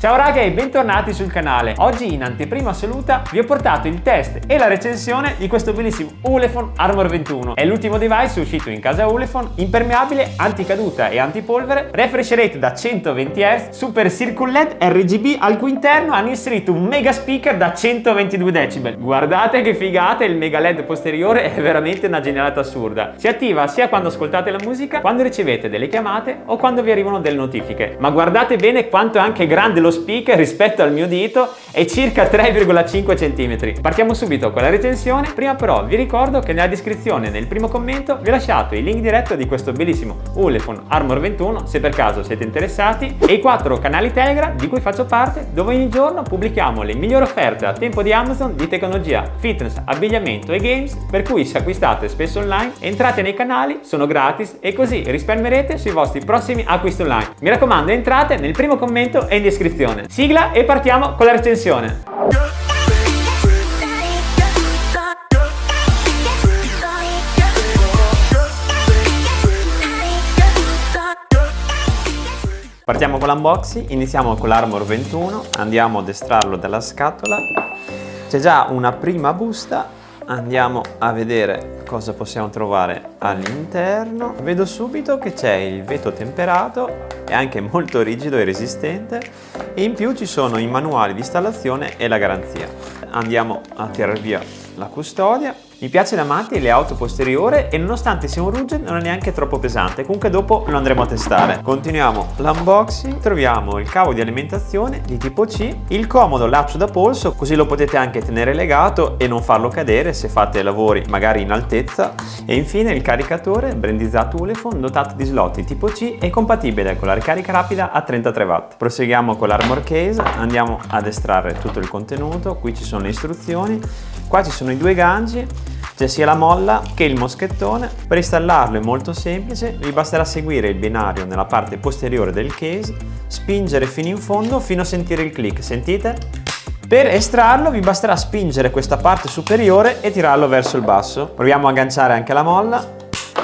Ciao raga e bentornati sul canale. Oggi in anteprima assoluta vi ho portato il test e la recensione di questo bellissimo Ulefone Armor 21. È l'ultimo device uscito in casa Ulefone, impermeabile, anticaduta e antipolvere, refresh rate da 120 Hz, super circle LED RGB, al cui interno hanno inserito un mega speaker da 122 decibel. Guardate che figata, il mega LED posteriore è veramente una genialata assurda. Si attiva sia quando ascoltate la musica, quando ricevete delle chiamate o quando vi arrivano delle notifiche. Ma guardate bene quanto è anche grande lo speaker rispetto al mio dito, è circa 3,5 cm. Partiamo subito con la recensione. Prima però vi ricordo che nella descrizione, nel primo commento, vi ho lasciato il link diretto di questo bellissimo Ulefone Armor 21 se per caso siete interessati, e i 4 canali Telegram di cui faccio parte, dove ogni giorno pubblichiamo le migliori offerte a tempo di Amazon di tecnologia, fitness, abbigliamento e games, per cui se acquistate spesso online entrate nei canali, sono gratis e così risparmierete sui vostri prossimi acquisti online. Mi raccomando, entrate nel primo commento e in descrizione. Sigla e partiamo con la recensione. Partiamo con l'unboxing, iniziamo con l'Armor 21, andiamo ad estrarlo dalla scatola. C'è già una prima busta, andiamo a vedere cosa possiamo trovare all'interno. Vedo subito che c'è il vetro temperato, è anche molto rigido e resistente, e in più ci sono i manuali di installazione e la garanzia. Andiamo a tirare via la custodia. Mi piace da matti le auto posteriore e nonostante sia un rugged non è neanche troppo pesante, comunque dopo lo andremo a testare. Continuiamo l'unboxing, troviamo il cavo di alimentazione di tipo C, il comodo laccio da polso, così lo potete anche tenere legato e non farlo cadere se fate lavori magari in altezza, e infine il caricatore brandizzato Ulefone dotato di slot di tipo C e compatibile con la ricarica rapida a 33 watt. Proseguiamo con l'Armor Case, andiamo ad estrarre tutto il contenuto. Qui ci sono le istruzioni, qua ci sono i due ganci, c'è sia la molla che il moschettone. Per installarlo è molto semplice, vi basterà seguire il binario nella parte posteriore del case, spingere fino in fondo fino a sentire il click, sentite? Per estrarlo vi basterà spingere questa parte superiore e tirarlo verso il basso. Proviamo a agganciare anche la molla,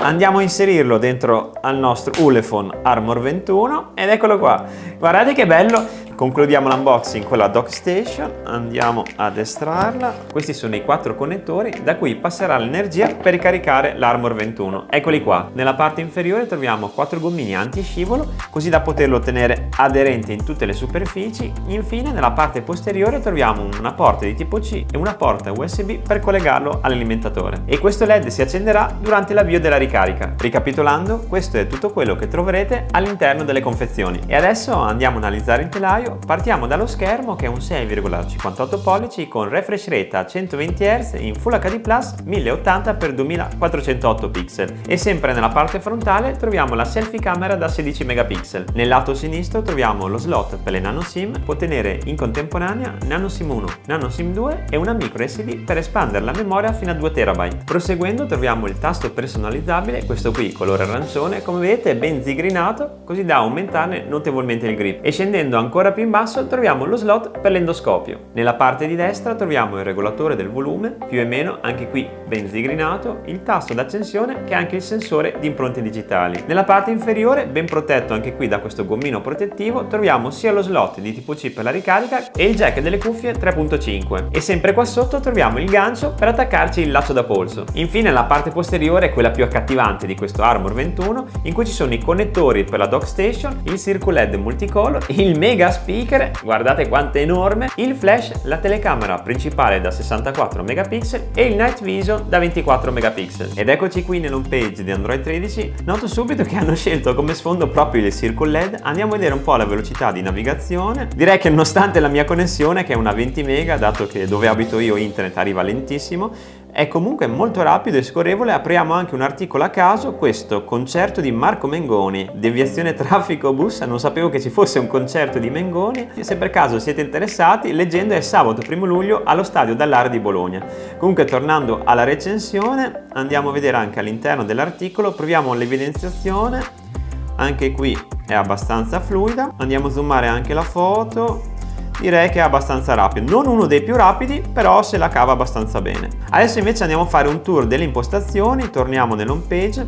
andiamo a inserirlo dentro al nostro Ulefone Armor 21 ed eccolo qua, guardate che bello. Concludiamo l'unboxing con la dock station, andiamo ad estrarla. Questi sono i 4 connettori da cui passerà l'energia per ricaricare l'Armor 21. Eccoli qua. Nella parte inferiore troviamo 4 gommini anti-scivolo, così da poterlo tenere aderente in tutte le superfici. Infine nella parte posteriore troviamo una porta di tipo C e una porta USB per collegarlo all'alimentatore. E questo LED si accenderà durante l'avvio della ricarica. Ricapitolando, questo è tutto quello che troverete all'interno delle confezioni. E adesso andiamo a analizzare il telaio. Partiamo dallo schermo, che è un 6,58 pollici con refresh rate a 120 Hz in Full HD Plus 1080x2408 pixel, e sempre nella parte frontale troviamo la selfie camera da 16 megapixel. Nel lato sinistro troviamo lo slot per le nano SIM, può tenere in contemporanea nano SIM 1, nano SIM 2 e una micro SD per espandere la memoria fino a 2 TB. Proseguendo troviamo il tasto personalizzabile, questo qui colore arancione, come vedete è ben zigrinato, così da aumentarne notevolmente il grip, e scendendo ancora più in basso troviamo lo slot per l'endoscopio. Nella parte di destra troviamo il regolatore del volume, più e meno, anche qui ben zigrinato, il tasto d'accensione che è anche il sensore di impronte digitali. Nella parte inferiore, ben protetto anche qui da questo gommino protettivo, troviamo sia lo slot di tipo C per la ricarica e il jack delle cuffie 3.5, e sempre qua sotto troviamo il gancio per attaccarci il laccio da polso. Infine la parte posteriore è quella più accattivante di questo Armor 21, in cui ci sono i connettori per la dock station, il circle LED multicolor, il mega speaker, guardate quanto è enorme, il flash, la telecamera principale da 64 megapixel e il night vision da 24 megapixel. Ed eccoci qui nell'home page di Android 13. Noto subito che hanno scelto come sfondo proprio il circle LED. Andiamo a vedere un po' la velocità di navigazione. Direi che nonostante la mia connessione, che è una 20 mega, dato che dove abito io internet arriva lentissimo, è comunque molto rapido e scorrevole. Apriamo anche un articolo a caso, questo concerto di Marco Mengoni, deviazione traffico bus. Non sapevo che ci fosse un concerto di Mengoni, se per caso siete interessati, leggendo è sabato 1 luglio allo stadio Dall'Ara di Bologna. Comunque tornando alla recensione, andiamo a vedere anche all'interno dell'articolo, proviamo l'evidenziazione, anche qui è abbastanza fluida, andiamo a zoomare anche la foto. Direi che è abbastanza rapido, non uno dei più rapidi, però se la cava abbastanza bene. Adesso invece andiamo a fare un tour delle impostazioni, torniamo nell'home page.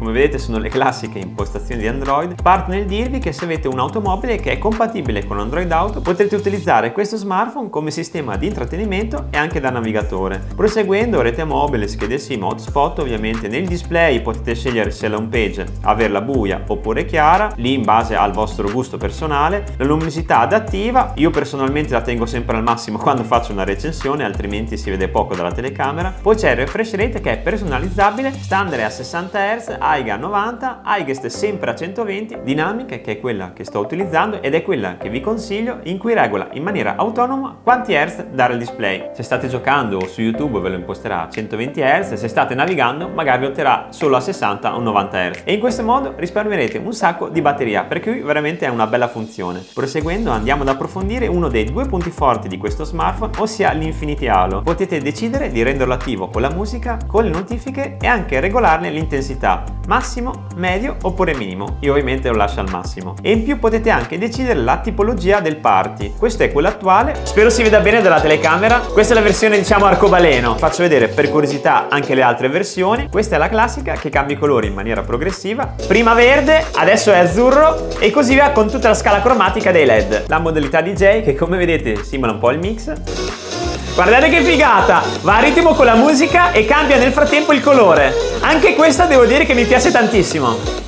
come vedete sono le classiche impostazioni di Android, parto nel dirvi che se avete un'automobile che è compatibile con Android Auto potrete utilizzare questo smartphone come sistema di intrattenimento e anche da navigatore. Proseguendo, rete mobile, schede SIM, hotspot, ovviamente nel display potete scegliere se la home page averla buia oppure chiara, lì in base al vostro gusto personale. La luminosità adattiva, io personalmente la tengo sempre al massimo quando faccio una recensione, altrimenti si vede poco dalla telecamera. Poi c'è il refresh rate che è personalizzabile, standard a 60 Hz, AIGA a 90, highest sempre a 120, dinamica che è quella che sto utilizzando ed è quella che vi consiglio, in cui regola in maniera autonoma quanti Hz dare al display. Se state giocando o su YouTube ve lo imposterà a 120 Hz, se state navigando magari lo otterrà solo a 60 o 90 Hz e in questo modo risparmierete un sacco di batteria, per cui veramente è una bella funzione. Proseguendo andiamo ad approfondire uno dei due punti forti di questo smartphone, ossia l'Infinity Halo. Potete decidere di renderlo attivo con la musica, con le notifiche e anche regolarne l'intensità, massimo, medio oppure minimo. Io ovviamente lo lascio al massimo. E in più potete anche decidere la tipologia del party. Questo è quello attuale, spero si veda bene dalla telecamera. Questa è la versione diciamo arcobaleno, faccio vedere per curiosità anche le altre versioni. Questa è la classica che cambia i colori in maniera progressiva, prima verde, adesso è azzurro e così via con tutta la scala cromatica dei LED. La modalità DJ che come vedete simula un po' il mix. Guardate che figata! Va a ritmo con la musica e cambia nel frattempo il colore. Anche questa devo dire che mi piace tantissimo.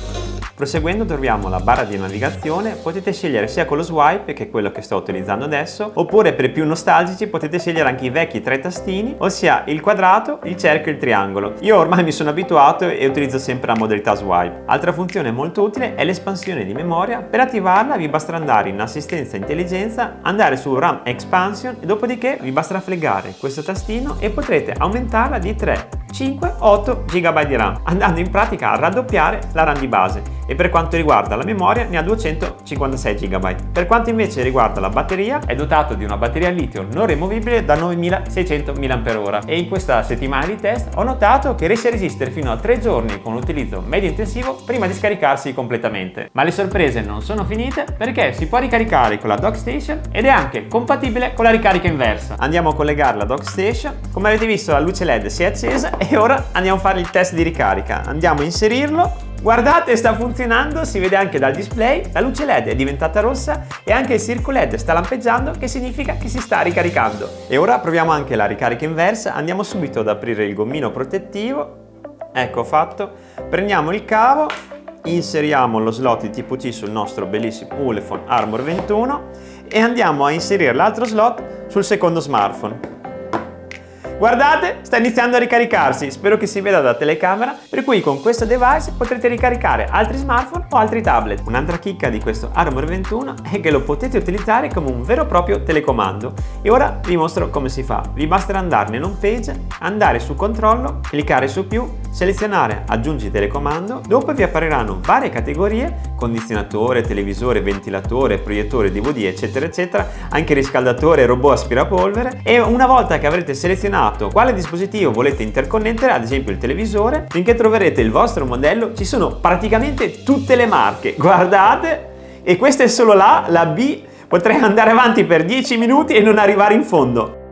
Proseguendo troviamo la barra di navigazione, potete scegliere sia con lo swipe, che è quello che sto utilizzando adesso, oppure per i più nostalgici potete scegliere anche i vecchi tre tastini, ossia il quadrato, il cerchio e il triangolo. Io ormai mi sono abituato e utilizzo sempre la modalità swipe. Altra funzione molto utile è l'espansione di memoria. Per attivarla vi basterà andare in assistenza intelligenza, andare su RAM Expansion e dopodiché vi basterà fleggare questo tastino e potrete aumentarla di 3, 5, 8 GB di RAM, andando in pratica a raddoppiare la RAM di base. E per quanto riguarda la memoria ne ha 256 GB. Per quanto invece riguarda la batteria, è dotato di una batteria al litio non rimovibile da 9600 mAh e in questa settimana di test ho notato che riesce a resistere fino a 3 giorni con l'utilizzo medio intensivo prima di scaricarsi completamente. Ma le sorprese non sono finite, perché si può ricaricare con la dock station ed è anche compatibile con la ricarica inversa. Andiamo a collegare la dock station, come avete visto la luce LED si è accesa e ora andiamo a fare il test di ricarica. Andiamo a inserirlo. Guardate, sta funzionando, si vede anche dal display, la luce LED è diventata rossa e anche il circolo LED sta lampeggiando, che significa che si sta ricaricando. E ora proviamo anche la ricarica inversa, andiamo subito ad aprire il gommino protettivo, ecco fatto, prendiamo il cavo, inseriamo lo slot di tipo C sul nostro bellissimo Ulefone Armor 21 e andiamo a inserire l'altro slot sul secondo smartphone. Guardate, sta iniziando a ricaricarsi, spero che si veda da telecamera, per cui con questo device potrete ricaricare altri smartphone o altri tablet. Un'altra chicca di questo Armor 21 è che lo potete utilizzare come un vero e proprio telecomando. E ora vi mostro come si fa. Vi basterà andare nell'home page, andare su controllo, cliccare su più, selezionare aggiungi telecomando, dopo vi appariranno varie categorie, condizionatore, televisore, ventilatore, proiettore DVD eccetera eccetera, anche riscaldatore, robot aspirapolvere e una volta che avrete selezionato quale dispositivo volete interconnettere, ad esempio il televisore, finché troverete il vostro modello ci sono praticamente tutte le marche, guardate, e questa è solo la B, potrei andare avanti per 10 minuti e non arrivare in fondo.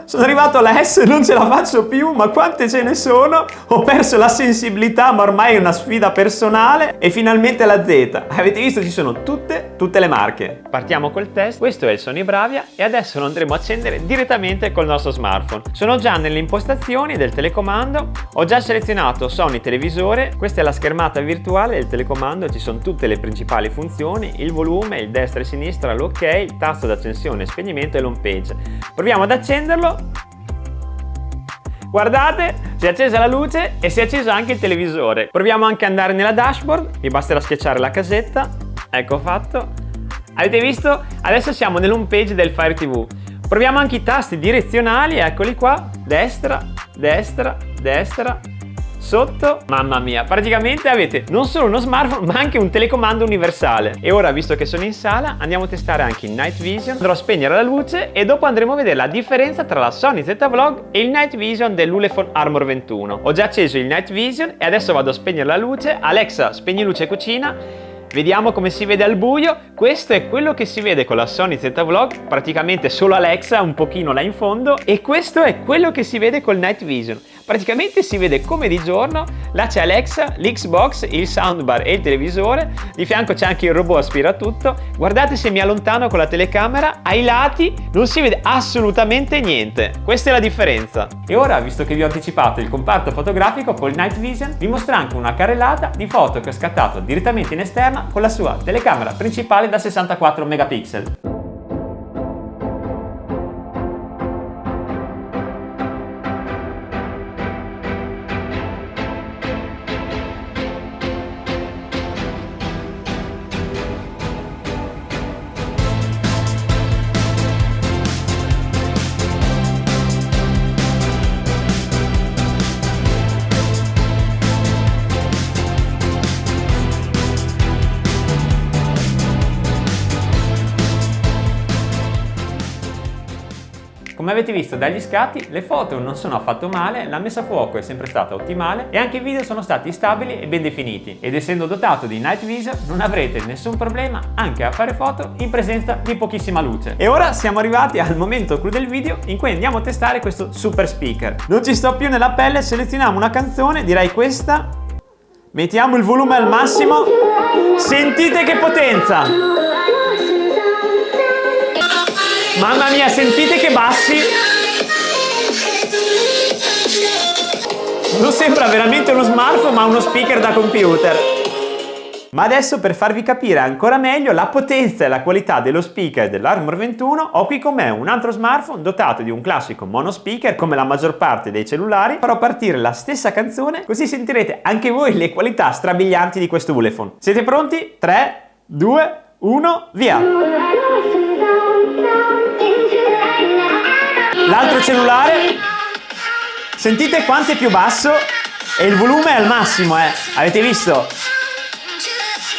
Sono arrivato alla S, non ce la faccio più, ma quante ce ne sono? Ho perso la sensibilità, ma ormai è una sfida personale. E finalmente la Z. Avete visto, ci sono tutte le marche. Partiamo col test. Questo è il Sony Bravia e adesso lo andremo a accendere direttamente col nostro smartphone. Sono già nelle impostazioni del telecomando, ho già selezionato Sony televisore, questa è la schermata virtuale del telecomando, ci sono tutte le principali funzioni, il volume, il destra e sinistra, l'ok, il tasto d'accensione e spegnimento e l'home page. Proviamo ad accenderlo. Guardate, si è accesa la luce e si è acceso anche il televisore. Proviamo anche ad andare nella dashboard, mi basterà schiacciare la casetta, ecco fatto. Avete visto? Adesso siamo nell'home page del Fire TV. Proviamo anche i tasti direzionali, eccoli qua, destra, destra, destra, sotto, mamma mia, praticamente avete non solo uno smartphone ma anche un telecomando universale. E ora, visto che sono in sala, andiamo a testare anche il Night Vision. Andrò a spegnere la luce e dopo andremo a vedere la differenza tra la Sony Z Vlog e il Night Vision dell'Ulefone Armor 21. Ho già acceso il Night Vision e adesso vado a spegnere la luce. Alexa, spegni luce cucina. Vediamo come si vede al buio. Questo è quello che si vede con la Sony Z Vlog, praticamente solo Alexa, un pochino là in fondo, e questo è quello che si vede col Night Vision. praticamente si vede come di giorno. Là c'è Alexa, l'Xbox, il soundbar e il televisore, di fianco c'è anche il robot aspiratutto. Guardate se mi allontano con la telecamera, ai lati non si vede assolutamente niente. Questa è la differenza. E ora, visto che vi ho anticipato il comparto fotografico col Night Vision, vi mostro anche una carrellata di foto che ho scattato direttamente in esterna con la sua telecamera principale da 64 megapixel. Come avete visto dagli scatti, le foto non sono affatto male, la messa a fuoco è sempre stata ottimale e anche i video sono stati stabili e ben definiti. Ed essendo dotato di Night Vision non avrete nessun problema anche a fare foto in presenza di pochissima luce. E ora siamo arrivati al momento clou del video in cui andiamo a testare questo super speaker. Non ci sto più nella pelle, selezioniamo una canzone, direi questa. Mettiamo il volume al massimo. Sentite che potenza! Mamma mia, sentite che bassi! Non sembra veramente uno smartphone, ma uno speaker da computer. Ma adesso, per farvi capire ancora meglio la potenza e la qualità dello speaker dell'Armor 21, ho qui con me un altro smartphone dotato di un classico mono speaker come la maggior parte dei cellulari. Farò partire la stessa canzone, così sentirete anche voi le qualità strabilianti di questo Ulefone. Siete pronti? 3, 2, 1, via! L'altro cellulare, sentite quanto è più basso e il volume è al massimo, avete visto?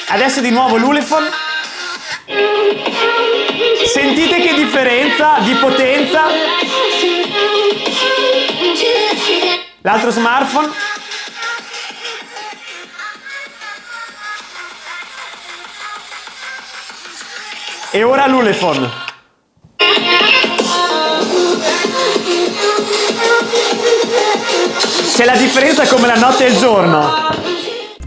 Adesso di nuovo l'Ulefone, sentite che differenza di potenza. L'altro smartphone, e ora l'Ulefone. C'è la differenza come la notte e il giorno.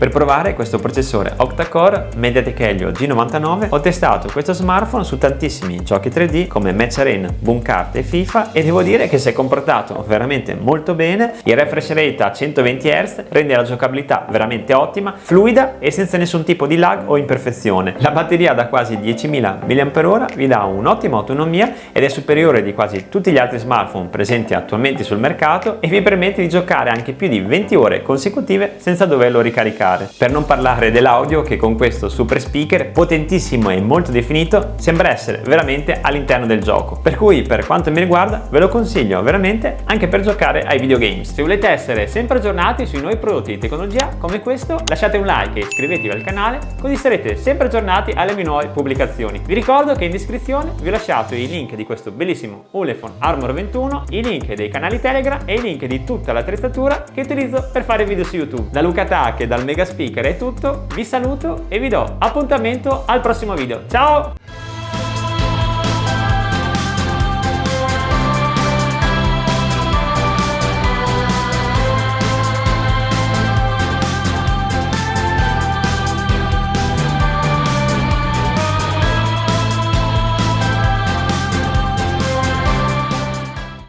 Per provare questo processore octa-core MediaTek Helio G99 ho testato questo smartphone su tantissimi giochi 3D come Match Arena, Boom Kart e FIFA e devo dire che si è comportato veramente molto bene. Il refresh rate a 120 Hz rende la giocabilità veramente ottima, fluida e senza nessun tipo di lag o imperfezione. La batteria da quasi 10.000 mAh vi dà un'ottima autonomia ed è superiore di quasi tutti gli altri smartphone presenti attualmente sul mercato e vi permette di giocare anche più di 20 ore consecutive senza doverlo ricaricare. Per non parlare dell'audio che con questo super speaker potentissimo e molto definito sembra essere veramente all'interno del gioco, per cui per quanto mi riguarda ve lo consiglio veramente anche per giocare ai videogames. Se volete essere sempre aggiornati sui nuovi prodotti di tecnologia come questo, lasciate un like e iscrivetevi al canale così sarete sempre aggiornati alle mie nuove pubblicazioni. Vi ricordo che in descrizione vi ho lasciato i link di questo bellissimo Ulefone Armor 21, i link dei canali Telegram e i link di tutta l'attrezzatura che utilizzo per fare video su YouTube. Da Luca Tac e dal Mega Speaker è tutto, vi saluto e vi do appuntamento al prossimo video. Ciao!